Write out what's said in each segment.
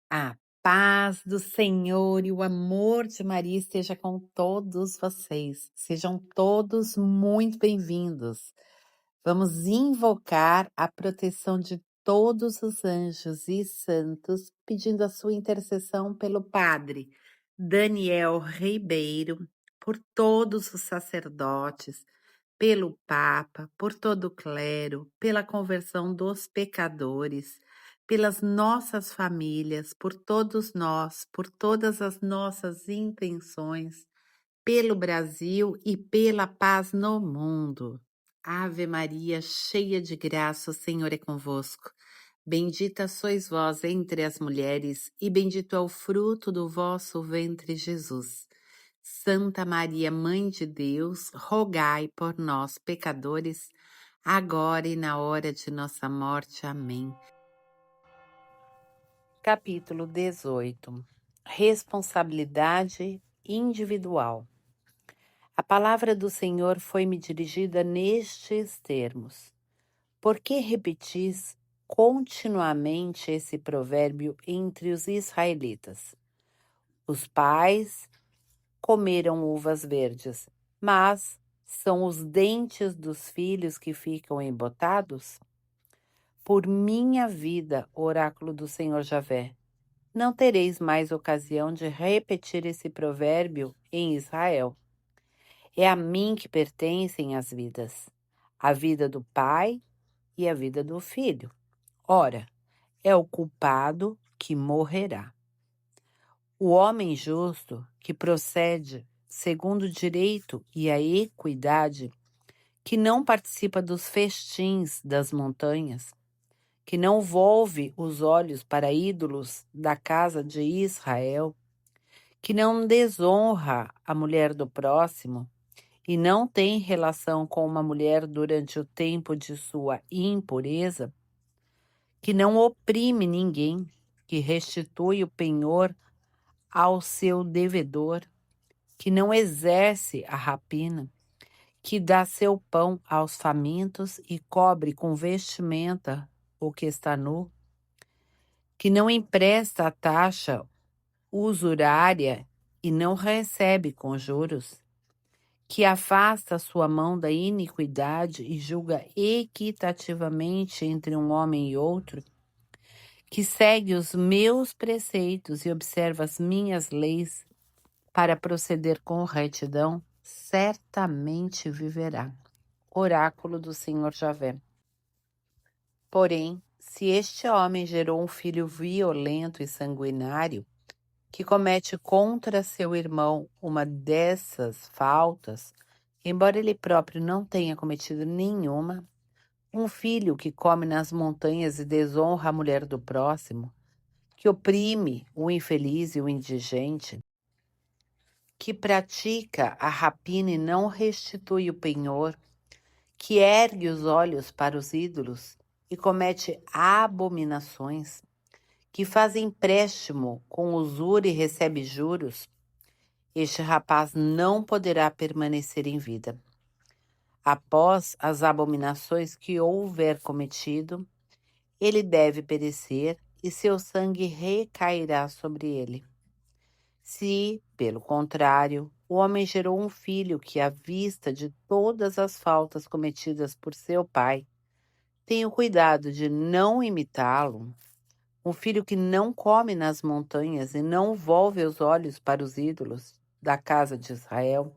A paz do Senhor e o amor de Maria esteja com todos vocês. Sejam todos muito bem-vindos. Vamos invocar a proteção de todos os anjos e santos, pedindo a sua intercessão pelo Padre Daniel Ribeiro, por todos os sacerdotes, pelo Papa, por todo o clero, pela conversão dos pecadores, pelas nossas famílias, por todos nós, por todas as nossas intenções, pelo Brasil e pela paz no mundo. Ave Maria, cheia de graça, o Senhor é convosco. Bendita sois vós entre as mulheres, e bendito é o fruto do vosso ventre, Jesus. Santa Maria, Mãe de Deus, rogai por nós, pecadores, agora e na hora de nossa morte. Amém. Capítulo 18. Responsabilidade individual. A palavra do Senhor foi-me dirigida nestes termos: Por que repetis continuamente esse provérbio entre os israelitas? Os pais comeram uvas verdes, mas são os dentes dos filhos que ficam embotados? Por minha vida, oráculo do Senhor Javé, não tereis mais ocasião de repetir esse provérbio em Israel. É a mim que pertencem as vidas, a vida do pai e a vida do filho. Ora, é o culpado que morrerá. O homem justo, que procede segundo o direito e a equidade, que não participa dos festins das montanhas, que não volve os olhos para ídolos da casa de Israel, que não desonra a mulher do próximo e não tem relação com uma mulher durante o tempo de sua impureza, que não oprime ninguém, que restitui o penhor ao seu devedor, que não exerce a rapina, que dá seu pão aos famintos e cobre com vestimenta o que está nu, que não empresta a taxa usurária e não recebe com juros, que afasta sua mão da iniquidade e julga equitativamente entre um homem e outro, que segue os meus preceitos e observa as minhas leis para proceder com retidão, certamente viverá. Oráculo do Senhor Javé. Porém, se este homem gerou um filho violento e sanguinário, que comete contra seu irmão uma dessas faltas, embora ele próprio não tenha cometido nenhuma, um filho que come nas montanhas e desonra a mulher do próximo, que oprime o infeliz e o indigente, que pratica a rapina e não restitui o penhor, que ergue os olhos para os ídolos e comete abominações, que faz empréstimo com usura e recebe juros, este rapaz não poderá permanecer em vida. Após as abominações que houver cometido, ele deve perecer e seu sangue recairá sobre ele. Se, pelo contrário, o homem gerou um filho que, à vista de todas as faltas cometidas por seu pai, tem o cuidado de não imitá-lo, um filho que não come nas montanhas e não volve os olhos para os ídolos da casa de Israel,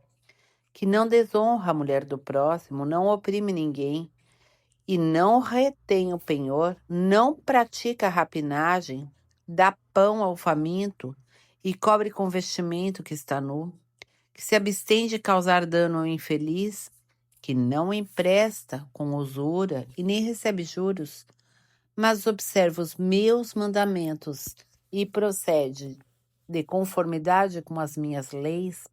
que não desonra a mulher do próximo, não oprime ninguém e não retém o penhor, não pratica a rapinagem, dá pão ao faminto e cobre com vestimento que está nu, que se abstém de causar dano ao infeliz, que não empresta com usura e nem recebe juros, mas observa os meus mandamentos e procede de conformidade com as minhas leis,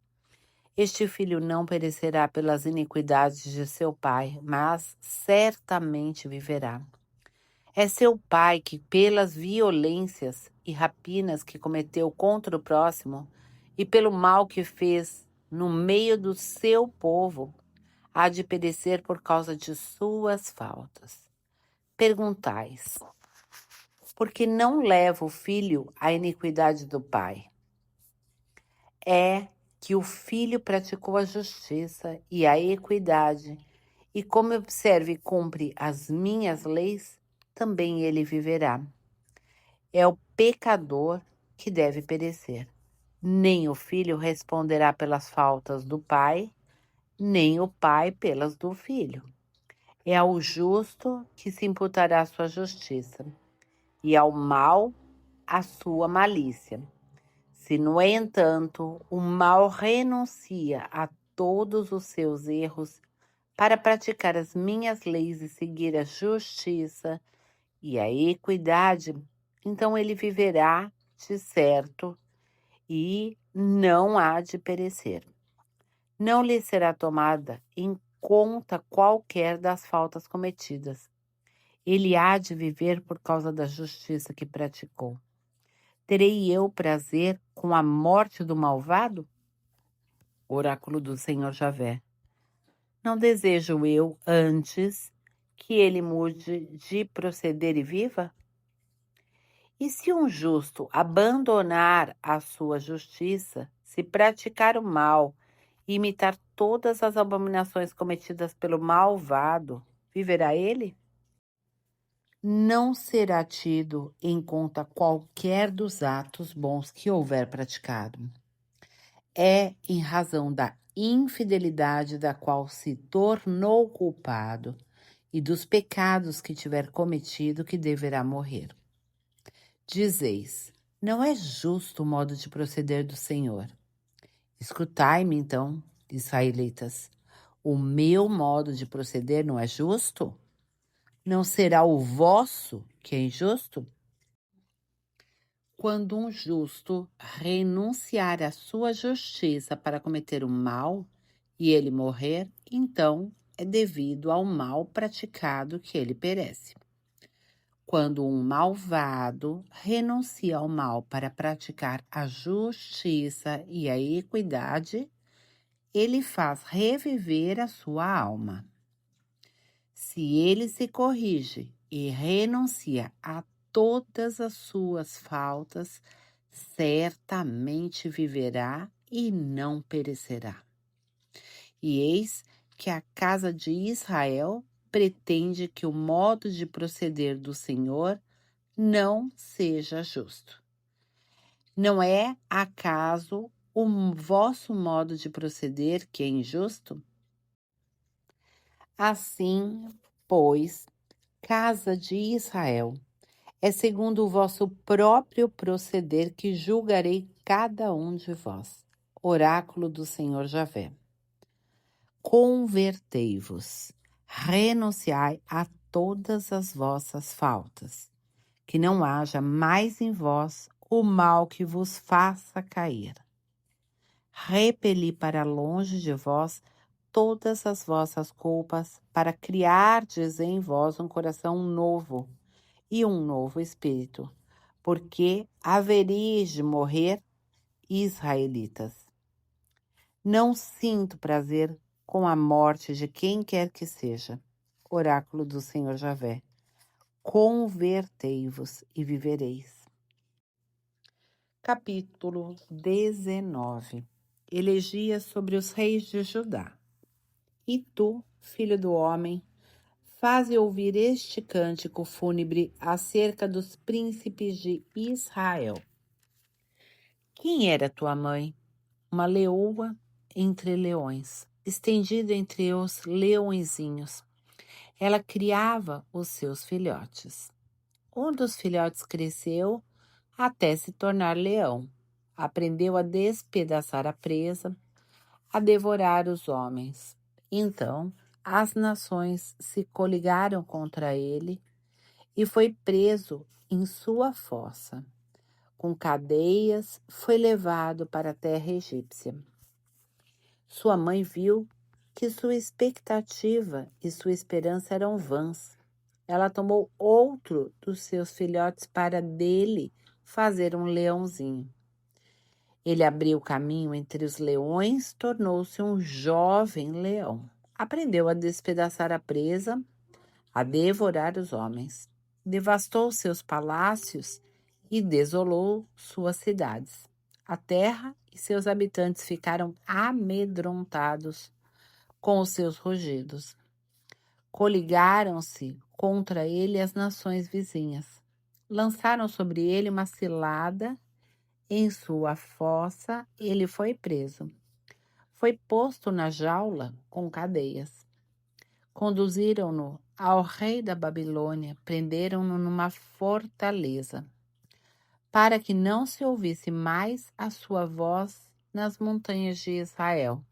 este filho não perecerá pelas iniquidades de seu pai, mas certamente viverá. É seu pai que, pelas violências e rapinas que cometeu contra o próximo e pelo mal que fez no meio do seu povo, há de perecer por causa de suas faltas. Perguntais: porque não leva o filho à iniquidade do pai. É que o filho praticou a justiça e a equidade, e como observa e cumpre as minhas leis, também ele viverá. É o pecador que deve perecer. Nem o filho responderá pelas faltas do pai, nem o pai pelas do filho. É ao justo que se imputará a sua justiça, e ao mau a sua malícia. Se, no entanto, o mal renuncia a todos os seus erros para praticar as minhas leis e seguir a justiça e a equidade, então ele viverá de certo e não há de perecer. Não lhe será tomada em conta qualquer das faltas cometidas. Ele há de viver por causa da justiça que praticou. Terei eu prazer com a morte do malvado? Oráculo do Senhor Javé. Não desejo eu, antes, que ele mude de proceder e viva? E se um justo abandonar a sua justiça, se praticar o mal e imitar todas as abominações cometidas pelo malvado, viverá ele? Não será tido em conta qualquer dos atos bons que houver praticado. É em razão da infidelidade da qual se tornou culpado e dos pecados que tiver cometido que deverá morrer. Dizeis, não é justo o modo de proceder do Senhor. Escutai-me então, israelitas, o meu modo de proceder não é justo? Não será o vosso que é injusto? Quando um justo renunciar à sua justiça para cometer o mal e ele morrer, então é devido ao mal praticado que ele perece. Quando um malvado renuncia ao mal para praticar a justiça e a equidade, ele faz reviver a sua alma. Se ele se corrige e renuncia a todas as suas faltas, certamente viverá e não perecerá. E eis que a casa de Israel pretende que o modo de proceder do Senhor não seja justo. Não é acaso o vosso modo de proceder que é injusto? Assim, pois, casa de Israel, é segundo o vosso próprio proceder que julgarei cada um de vós. Oráculo do Senhor Javé. Convertei-vos, renunciai a todas as vossas faltas, que não haja mais em vós o mal que vos faça cair. Repeli para longe de vós todas as vossas culpas, para criardes em vós um coração novo e um novo espírito, porque haveríeis de morrer, israelitas. Não sinto prazer com a morte de quem quer que seja. Oráculo do Senhor Javé. Convertei-vos e vivereis. Capítulo 19. Elegia sobre os reis de Judá. E tu, filho do homem, faze ouvir este cântico fúnebre acerca dos príncipes de Israel. Quem era tua mãe? Uma leoa entre leões, estendida entre os leõezinhos. Ela criava os seus filhotes. Um dos filhotes cresceu até se tornar leão. Aprendeu a despedaçar a presa, a devorar os homens. Então, as nações se coligaram contra ele e foi preso em sua fossa. Com cadeias, foi levado para a terra egípcia. Sua mãe viu que sua expectativa e sua esperança eram vãs. Ela tomou outro dos seus filhotes para dele fazer um leãozinho. Ele abriu caminho entre os leões, tornou-se um jovem leão. Aprendeu a despedaçar a presa, a devorar os homens. devastou seus palácios e desolou suas cidades. A terra e seus habitantes ficaram amedrontados com os seus rugidos. Coligaram-se contra ele as nações vizinhas. Lançaram sobre ele uma cilada. Em sua fossa, ele foi preso. Foi posto na jaula com cadeias. Conduziram-no ao rei da Babilônia, prenderam-no numa fortaleza, para que não se ouvisse mais a sua voz nas montanhas de Israel.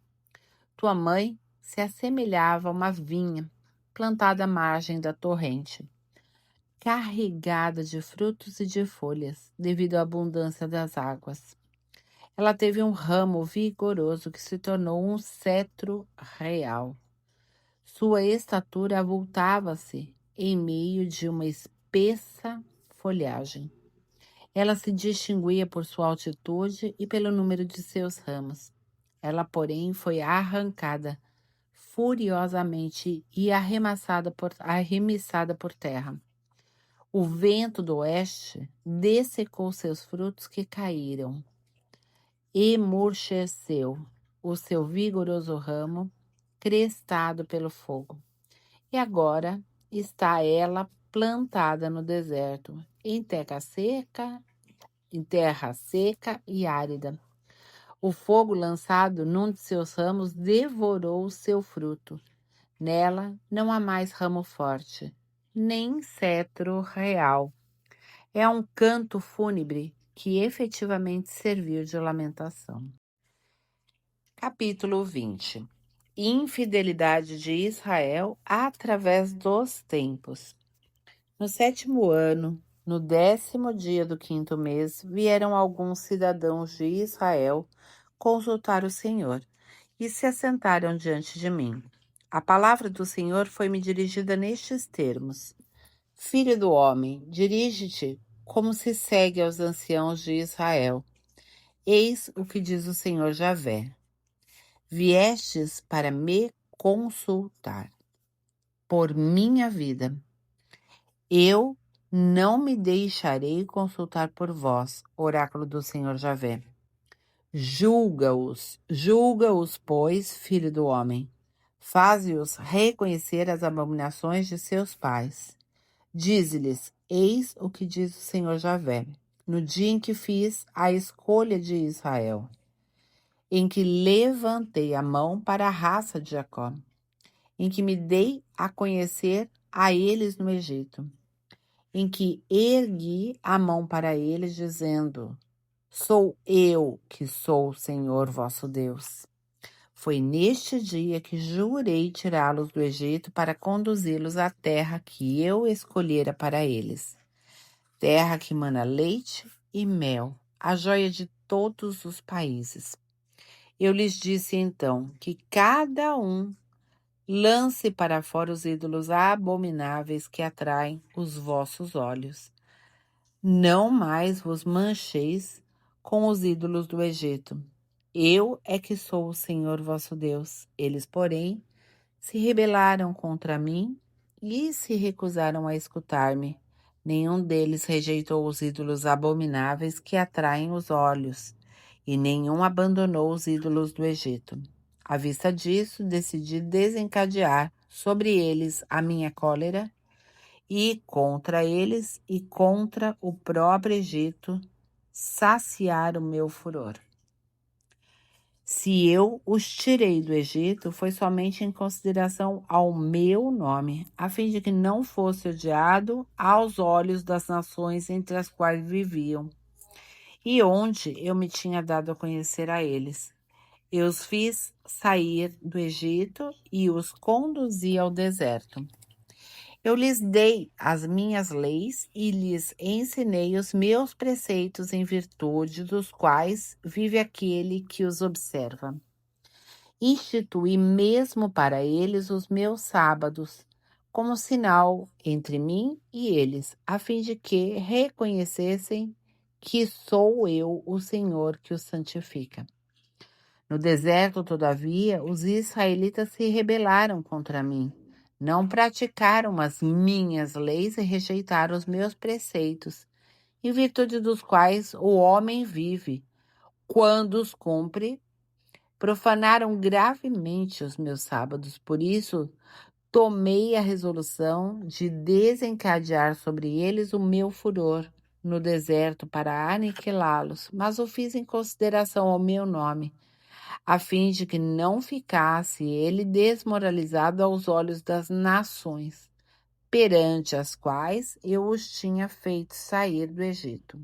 Tua mãe se assemelhava a uma vinha plantada à margem da torrente, carregada de frutos e de folhas, devido à abundância das águas. Ela teve um ramo vigoroso que se tornou um cetro real. Sua estatura avultava-se em meio de uma espessa folhagem. Ela se distinguia por sua altitude e pelo número de seus ramos. Ela, porém, foi arrancada furiosamente e arremessada por terra. O vento do oeste dessecou seus frutos que caíram. Emurcheceu o seu vigoroso ramo, crestado pelo fogo. E agora está ela plantada no deserto, em terra seca e árida. O fogo lançado num de seus ramos devorou o seu fruto. Nela não há mais ramo forte, nem cetro real. É um canto fúnebre que efetivamente serviu de lamentação. Capítulo 20. Infidelidade de Israel através dos tempos. No 7º ano, no 10º dia do 5º mês, vieram alguns cidadãos de Israel consultar o Senhor e se assentaram diante de mim. A palavra do Senhor foi-me dirigida nestes termos: Filho do homem, dirige-te como se segue aos anciãos de Israel. Eis o que diz o Senhor Javé. Viestes para me consultar. Por minha vida, eu não me deixarei consultar por vós, oráculo do Senhor Javé. Julga-os, pois, filho do homem. Faze-os reconhecer as abominações de seus pais. Dize-lhes, eis o que diz o Senhor Javé, no dia em que fiz a escolha de Israel, em que levantei a mão para a raça de Jacó, em que me dei a conhecer a eles no Egito, em que ergui a mão para eles, dizendo, sou eu que sou o Senhor vosso Deus. Foi neste dia que jurei tirá-los do Egito para conduzi-los à terra que eu escolhera para eles, terra que mana leite e mel, a joia de todos os países. Eu lhes disse então que cada um lance para fora os ídolos abomináveis que atraem os vossos olhos. Não mais vos mancheis com os ídolos do Egito. Eu é que sou o Senhor vosso Deus. Eles, porém, se rebelaram contra mim e se recusaram a escutar-me. Nenhum deles rejeitou os ídolos abomináveis que atraem os olhos, e nenhum abandonou os ídolos do Egito. À vista disso, decidi desencadear sobre eles a minha cólera e contra eles e contra o próprio Egito saciar o meu furor. Se eu os tirei do Egito, foi somente em consideração ao meu nome, a fim de que não fosse odiado aos olhos das nações entre as quais viviam, e onde eu me tinha dado a conhecer a eles. Eu os fiz sair do Egito e os conduzi ao deserto. Eu lhes dei as minhas leis e lhes ensinei os meus preceitos, em virtude dos quais vive aquele que os observa. Instituí mesmo para eles os meus sábados, como sinal entre mim e eles, a fim de que reconhecessem que sou eu o Senhor que os santifica. No deserto, todavia, os israelitas se rebelaram contra mim. Não praticaram as minhas leis e rejeitaram os meus preceitos, em virtude dos quais o homem vive. Quando os cumpre, profanaram gravemente os meus sábados. Por isso, tomei a resolução de desencadear sobre eles o meu furor no deserto para aniquilá-los, mas o fiz em consideração ao meu nome, a fim de que não ficasse ele desmoralizado aos olhos das nações, perante as quais eu os tinha feito sair do Egito.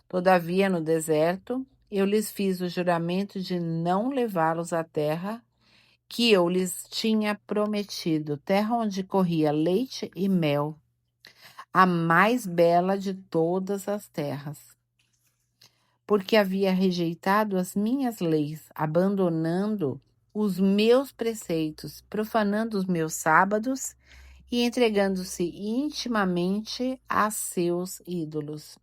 Todavia, no deserto, eu lhes fiz o juramento de não levá-los à terra que eu lhes tinha prometido, terra onde corria leite e mel, a mais bela de todas as terras, porque havia rejeitado as minhas leis, abandonando os meus preceitos, profanando os meus sábados e entregando-se intimamente a seus ídolos.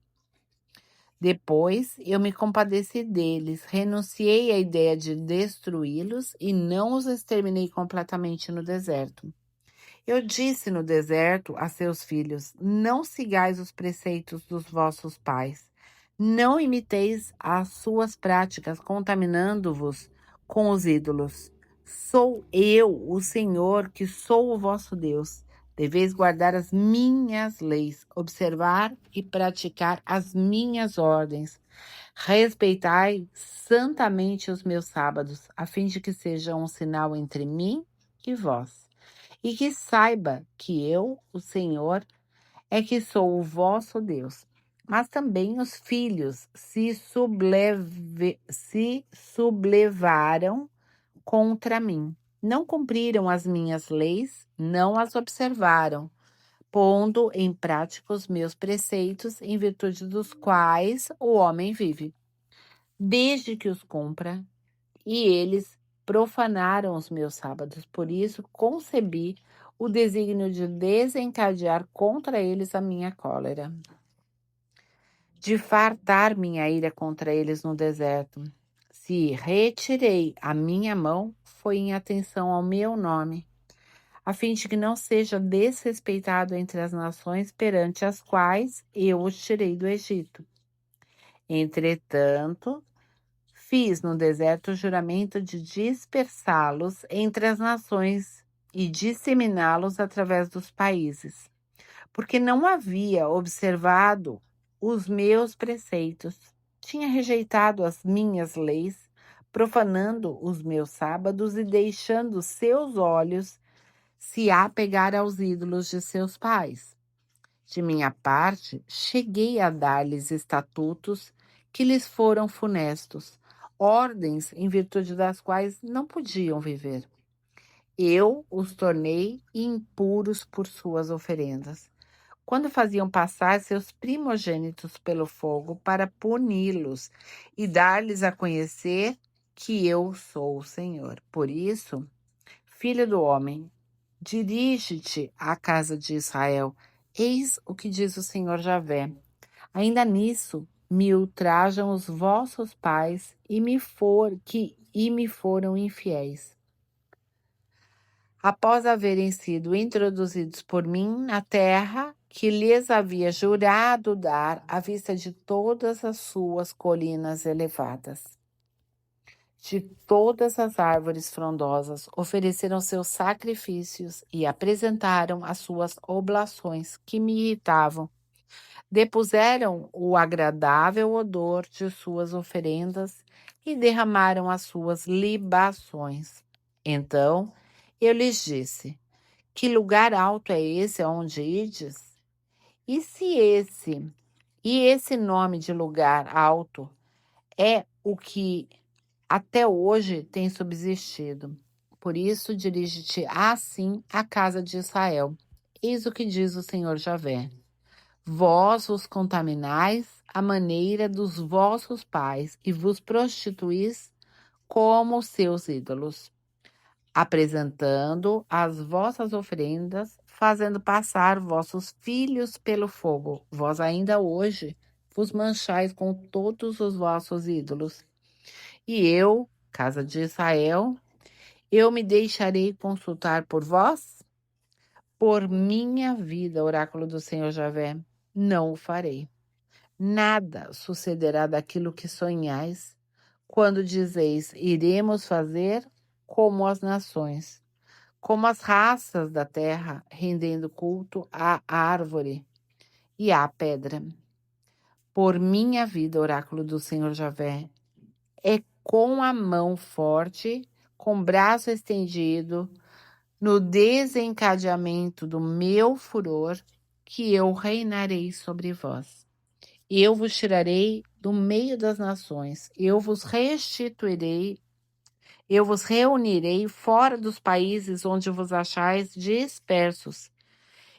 Depois eu me compadeci deles, renunciei à ideia de destruí-los e não os exterminei completamente no deserto. Eu disse no deserto a seus filhos: não sigais os preceitos dos vossos pais, não imiteis as suas práticas, contaminando-vos com os ídolos. Sou eu, o Senhor, que sou o vosso Deus. Deveis guardar as minhas leis, observar e praticar as minhas ordens. Respeitai santamente os meus sábados, a fim de que sejam um sinal entre mim e vós. E que saiba que eu, o Senhor, é que sou o vosso Deus. Mas também os filhos se sublevaram contra mim. Não cumpriram as minhas leis, não as observaram, pondo em prática os meus preceitos, em virtude dos quais o homem vive. Desde que os cumpra, e eles profanaram os meus sábados. Por isso, concebi o desígnio de desencadear contra eles a minha cólera, de fartar minha ira contra eles no deserto. Se retirei a minha mão, foi em atenção ao meu nome, a fim de que não seja desrespeitado entre as nações perante as quais eu os tirei do Egito. Entretanto, fiz no deserto o juramento de dispersá-los entre as nações e disseminá-los através dos países, porque não havia observado os meus preceitos, tinha rejeitado as minhas leis, profanando os meus sábados e deixando seus olhos se apegar aos ídolos de seus pais. De minha parte, cheguei a dar-lhes estatutos que lhes foram funestos, ordens em virtude das quais não podiam viver. Eu os tornei impuros por suas oferendas, quando faziam passar seus primogênitos pelo fogo para puni-los e dar-lhes a conhecer que eu sou o Senhor. Por isso, filho do homem, dirige-te à casa de Israel. Eis o que diz o Senhor Javé. Ainda nisso me ultrajam os vossos pais e me foram infiéis. Após haverem sido introduzidos por mim na terra que lhes havia jurado dar à vista de todas as suas colinas elevadas, de todas as árvores frondosas, ofereceram seus sacrifícios e apresentaram as suas oblações que me irritavam. Depuseram o agradável odor de suas oferendas e derramaram as suas libações. Então eu lhes disse: que lugar alto é esse aonde ides? E esse nome de lugar alto é o que até hoje tem subsistido. Por isso, dirige-te assim à casa de Israel. Eis o que diz o Senhor Javé. Vós os contaminais à maneira dos vossos pais e vos prostituís como seus ídolos, apresentando as vossas oferendas, fazendo passar vossos filhos pelo fogo. Vós ainda hoje vos manchais com todos os vossos ídolos. E eu, casa de Israel, eu me deixarei consultar por vós? Por minha vida, oráculo do Senhor Javé, não o farei. Nada sucederá daquilo que sonhais, quando dizeis, iremos fazer como as nações, como as raças da terra, rendendo culto à árvore e à pedra. Por minha vida, oráculo do Senhor Javé, é com a mão forte, com o braço estendido, no desencadeamento do meu furor, que eu reinarei sobre vós. Eu vos tirarei do meio das nações, eu vos restituirei, eu vos reunirei fora dos países onde vos achais dispersos,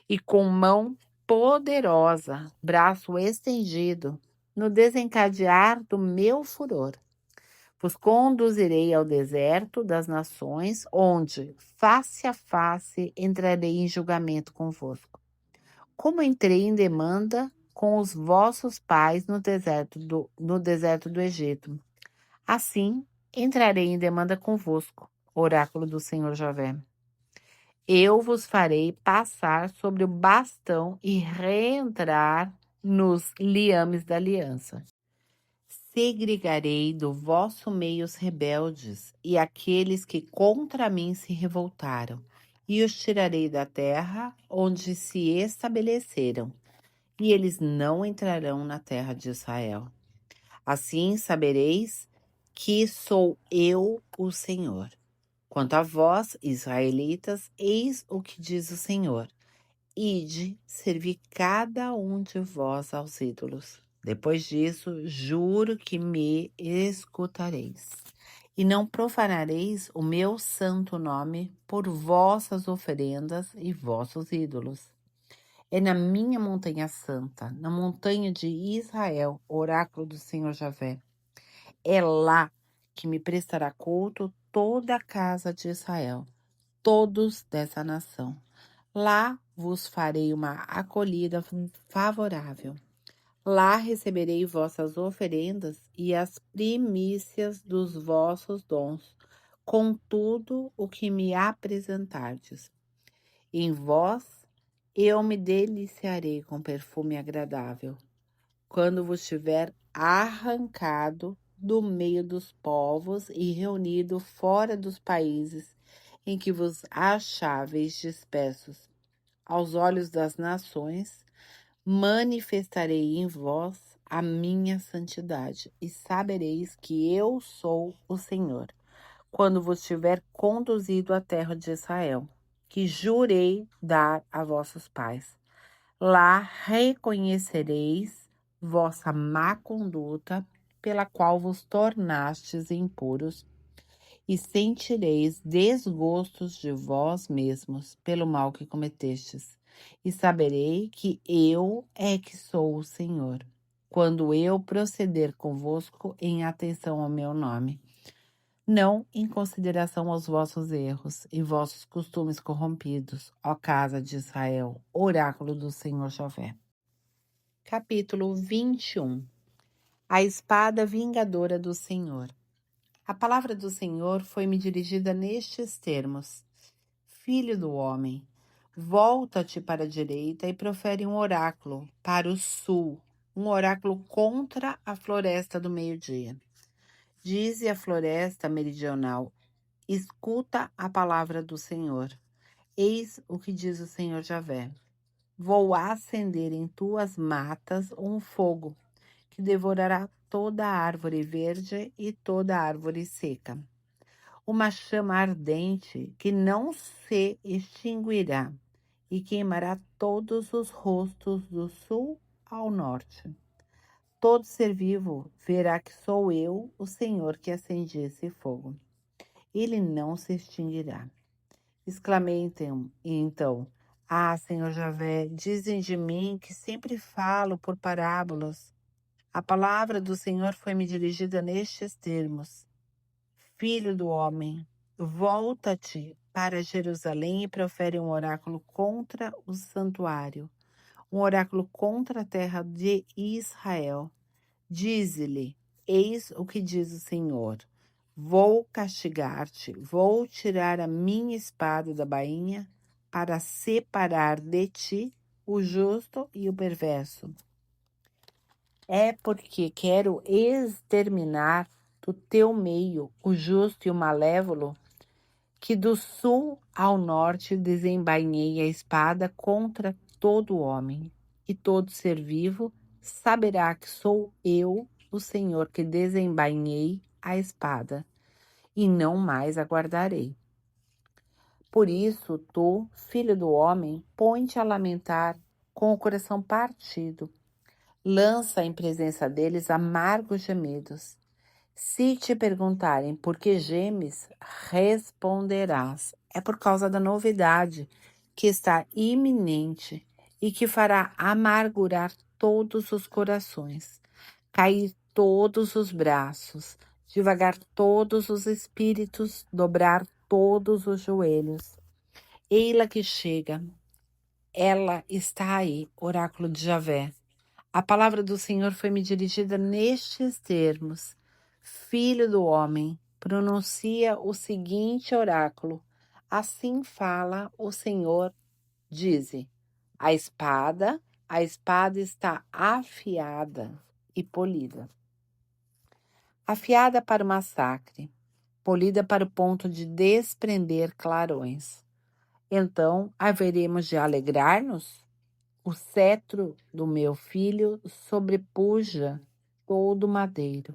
e com mão poderosa, braço estendido, no desencadear do meu furor. Vos conduzirei ao deserto das nações, onde, face a face, entrarei em julgamento convosco. Como entrei em demanda com os vossos pais no deserto do Egito, assim entrarei em demanda convosco, oráculo do Senhor Javé. Eu vos farei passar sobre o bastão e reentrar nos liames da aliança. Segregarei do vosso meio os rebeldes e aqueles que contra mim se revoltaram, e os tirarei da terra onde se estabeleceram, e eles não entrarão na terra de Israel. Assim sabereis que sou eu o Senhor. Quanto a vós, israelitas, eis o que diz o Senhor: ide, servi cada um de vós aos ídolos. Depois disso, juro que me escutareis, e não profanareis o meu santo nome por vossas oferendas e vossos ídolos. É na minha montanha santa, na montanha de Israel, oráculo do Senhor Javé. É lá que me prestará culto toda a casa de Israel, todos dessa nação. Lá vos farei uma acolhida favorável. Lá receberei vossas oferendas e as primícias dos vossos dons, com tudo o que me apresentardes. Em vós eu me deliciarei com perfume agradável, quando vos tiver arrancado do meio dos povos e reunido fora dos países em que vos acháveis dispersos. Aos olhos das nações, manifestarei em vós a minha santidade, e sabereis que eu sou o Senhor, quando vos tiver conduzido à terra de Israel, que jurei dar a vossos pais. Lá reconhecereis vossa má conduta, pela qual vos tornastes impuros, e sentireis desgostos de vós mesmos pelo mal que cometestes. E saberei que eu é que sou o Senhor, quando eu proceder convosco em atenção ao meu nome, não em consideração aos vossos erros e vossos costumes corrompidos, ó casa de Israel, oráculo do Senhor Javé. Capítulo 21. A espada vingadora do Senhor. A palavra do Senhor foi-me dirigida nestes termos: Filho do homem, volta-te para a direita e profere um oráculo para o sul, um oráculo contra a floresta do meio-dia. Dize a floresta meridional: escuta a palavra do Senhor. Eis o que diz o Senhor Javé: vou acender em tuas matas um fogo que devorará toda a árvore verde e toda a árvore seca. Uma chama ardente que não se extinguirá e queimará todos os rostos do sul ao norte. Todo ser vivo verá que sou eu, o Senhor, que acendi esse fogo. Ele não se extinguirá. Exclamei então, Senhor Javé, dizem de mim que sempre falo por parábolas. A palavra do Senhor foi-me dirigida nestes termos: Filho do homem, volta-te para Jerusalém e profere um oráculo contra o santuário, um oráculo contra a terra de Israel. Dize-lhe: eis o que diz o Senhor: vou castigar-te, vou tirar a minha espada da bainha para separar de ti o justo e o perverso. É porque quero exterminar do teu meio o justo e o malévolo, que do sul ao norte desembainhei a espada contra todo homem, e todo ser vivo saberá que sou eu, o Senhor, que desembainhei a espada, e não mais aguardarei. Por isso, tu, filho do homem, põe-te a lamentar com o coração partido, lança em presença deles amargos gemidos. Se te perguntarem por que gemes, responderás: é por causa da novidade que está iminente e que fará amargurar todos os corações, cair todos os braços, devagar todos os espíritos, dobrar todos os joelhos. Eila que chega, ela está aí, oráculo de Javé. A palavra do Senhor foi-me dirigida nestes termos: Filho do homem, pronuncia o seguinte oráculo. Assim fala o Senhor, dize: a espada está afiada e polida. Afiada para o massacre, polida para o ponto de desprender clarões. Então haveremos de alegrar-nos? O cetro do meu filho sobrepuja todo o madeiro.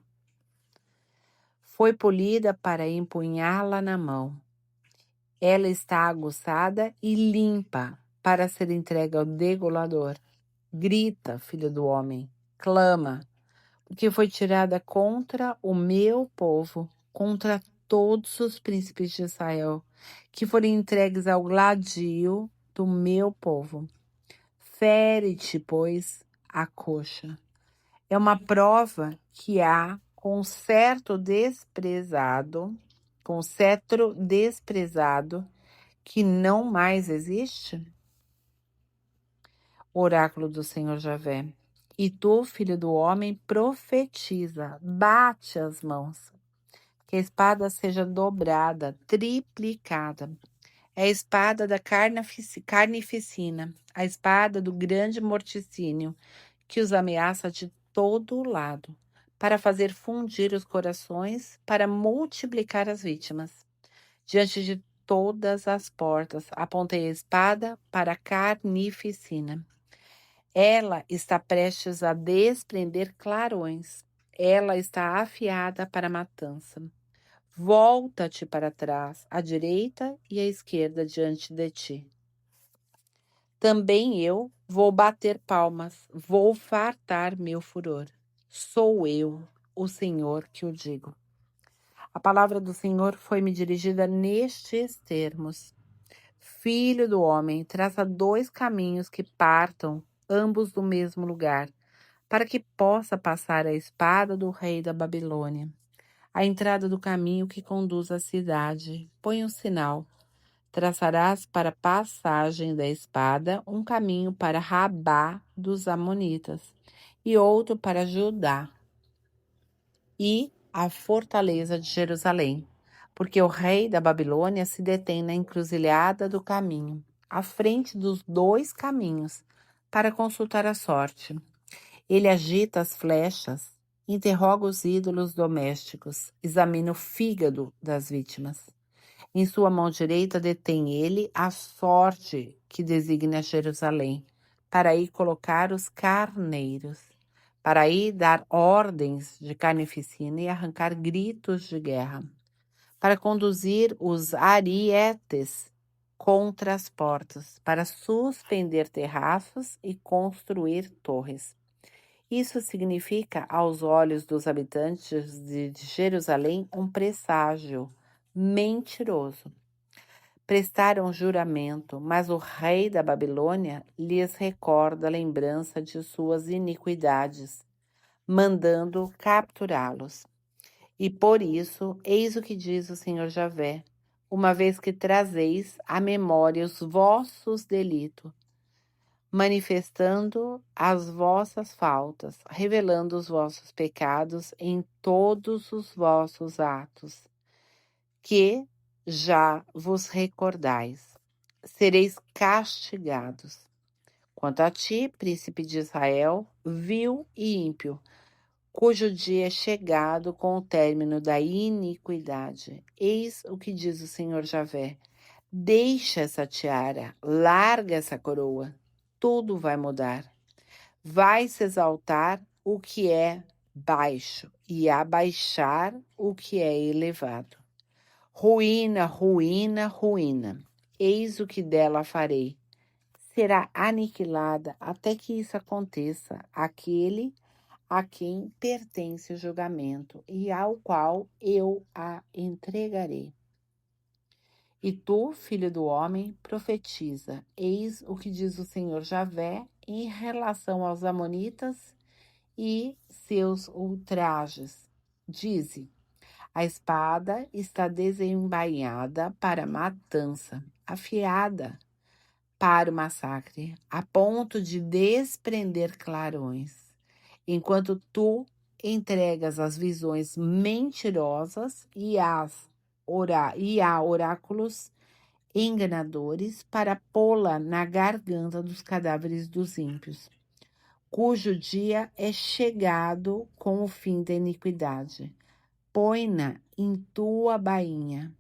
Foi polida para empunhá-la na mão. Ela está aguçada e limpa para ser entregue ao degolador. Grita, filho do homem, clama, porque foi tirada contra o meu povo, contra todos os príncipes de Israel, que foram entregues ao gladio do meu povo. Fere-te, pois, a coxa. É uma prova que há com cetro desprezado, que não mais existe? Oráculo do Senhor Javé. E tu, filho do homem, profetiza, bate as mãos, que a espada seja dobrada, triplicada. É a espada da carnificina, a espada do grande morticínio, que os ameaça de todo lado, para fazer fundir os corações, para multiplicar as vítimas. Diante de todas as portas, apontei a espada para a carnificina. Ela está prestes a desprender clarões. Ela está afiada para a matança. Volta-te para trás, à direita e à esquerda diante de ti. Também eu vou bater palmas, vou fartar meu furor. Sou eu, o Senhor, que o digo. A palavra do Senhor foi-me dirigida nestes termos. Filho do homem, traça 2 caminhos que partam, ambos do mesmo lugar, para que possa passar a espada do rei da Babilônia. A entrada do caminho que conduz à cidade. Põe um sinal. Traçarás para a passagem da espada um caminho para Rabá dos Amonitas e outro para Judá e a fortaleza de Jerusalém, porque o rei da Babilônia se detém na encruzilhada do caminho, à frente dos 2 caminhos, para consultar a sorte. Ele agita as flechas, interroga os ídolos domésticos, examina o fígado das vítimas. Em sua mão direita detém ele a sorte que designa Jerusalém, para aí colocar os carneiros, para aí dar ordens de carnificina e arrancar gritos de guerra, para conduzir os arietes contra as portas, para suspender terraços e construir torres. Isso significa, aos olhos dos habitantes de Jerusalém, um presságio mentiroso. Prestaram juramento, mas o rei da Babilônia lhes recorda a lembrança de suas iniquidades, mandando capturá-los. E por isso, eis o que diz o Senhor Javé: uma vez que trazeis à memória os vossos delitos, manifestando as vossas faltas, revelando os vossos pecados em todos os vossos atos, que já vos recordais. sereis castigados. Quanto a ti, príncipe de Israel, vil e ímpio, cujo dia é chegado com o término da iniquidade. Eis o que diz o Senhor Javé: deixa essa tiara, larga essa coroa, tudo vai mudar. Vai se exaltar o que é baixo e abaixar o que é elevado. Ruína, ruína, ruína. Eis o que dela farei. Será aniquilada até que isso aconteça aquele a quem pertence o julgamento e ao qual eu a entregarei. E tu, filho do homem, profetiza. Eis o que diz o Senhor Javé em relação aos amonitas e seus ultrajes. Dize: a espada está desembainhada para a matança, afiada para o massacre, a ponto de desprender clarões, enquanto tu entregas as visões mentirosas e a oráculos enganadores para pô-la na garganta dos cadáveres dos ímpios, cujo dia é chegado com o fim da iniquidade. Põe-na em tua bainha,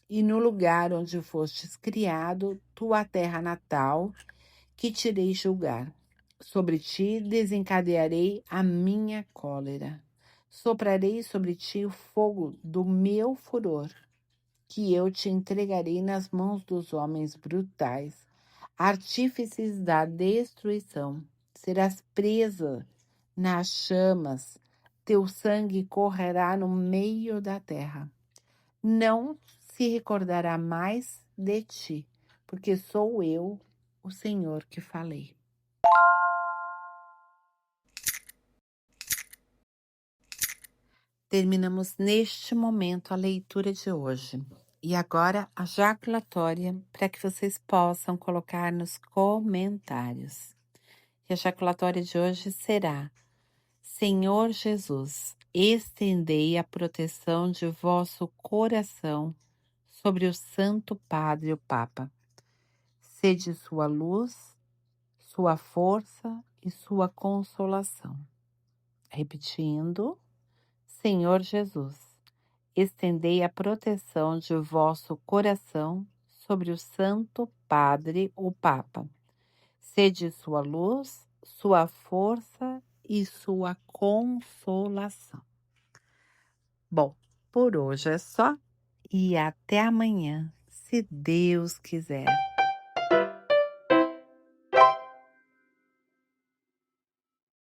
e no lugar onde fostes criado, tua terra natal, que te irei julgar. Sobre ti desencadearei a minha cólera. Soprarei sobre ti o fogo do meu furor, que eu te entregarei nas mãos dos homens brutais, artífices da destruição. Serás presa nas chamas, teu sangue correrá no meio da terra. Não se recordará mais de ti, porque sou eu, o Senhor, que falei. Terminamos neste momento a leitura de hoje. E agora a jaculatória para que vocês possam colocar nos comentários. E a jaculatória de hoje será: Senhor Jesus, estendei a proteção de vosso coração sobre o Santo Padre o Papa. Sede sua luz, sua força e sua consolação. Repetindo: Senhor Jesus, estendei a proteção de vosso coração sobre o Santo Padre, o Papa. Sede sua luz, sua força e sua consolação. Bom, por hoje é só e até amanhã, se Deus quiser.